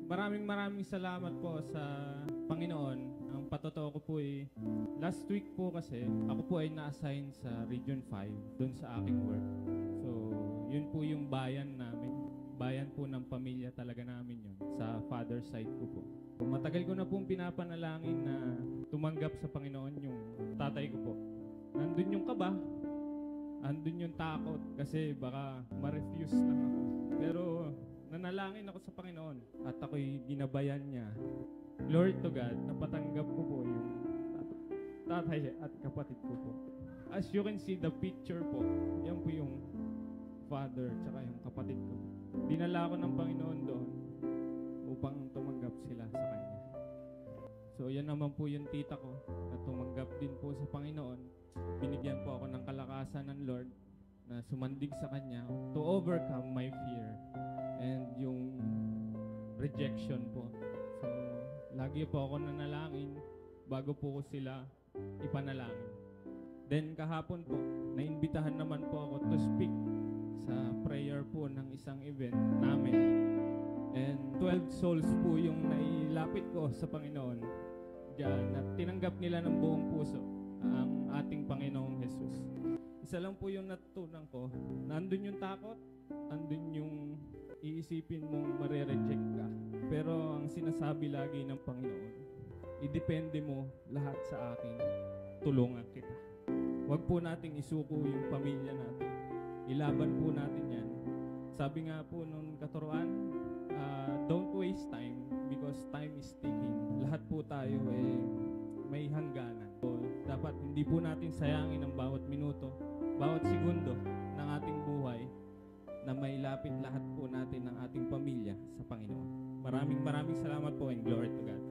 maraming salamat po sa Panginoon. Ang patotoo ko po ay, last week po kasi, ako po ay na-assign sa Region 5, doon sa aking work. So, yun po yung bayan namin. Bayan po ng pamilya talaga namin yun, sa father side ko po. Matagal ko na pong pinapanalangin na tumanggap sa Panginoon yung tatay ko po. Nandun yung kaba, andun yung takot kasi baka ma-refuse lang ako. Pero nanalangin ako sa Panginoon at ako'y ginabayan niya. Glory to God, napatanggap ko po yung tatay at kapatid ko po. As you can see the picture po, yan po yung father tsaka yung kapatid ko. Dinala ako ng Panginoon doon upang tumanggap sila sa Kanya. So yan naman po yung tita ko na tumanggap din po sa Panginoon. Binigyan po ako ng kalakasan ng Lord na sumandig sa Kanya to overcome my fear and yung rejection po. So lagi po ako nanalangin bago po ko sila ipanalangin. Then kahapon po, naimbitahan naman po ako to speak sa prayer po ng isang event namin. And 12 souls po yung nailapit ko sa Panginoon diyan at tinanggap nila ng buong puso ang ating Panginoong Jesus. Isa lang po yung natutunan ko, nandun yung takot, andun yung iisipin mong marereject ka. Pero ang sinasabi lagi ng Panginoon, idepende mo lahat sa akin, tulungan kita. Huwag po nating isuko yung pamilya natin. Ilaban po natin yan. Sabi nga po nung katuruan, don't waste time because time is ticking. Lahat po tayo may hangganan. So, dapat hindi po natin sayangin ang bawat minuto, bawat segundo ng ating buhay na mailapit lahat po natin ng ating pamilya sa Panginoon. Maraming salamat po and glory to God.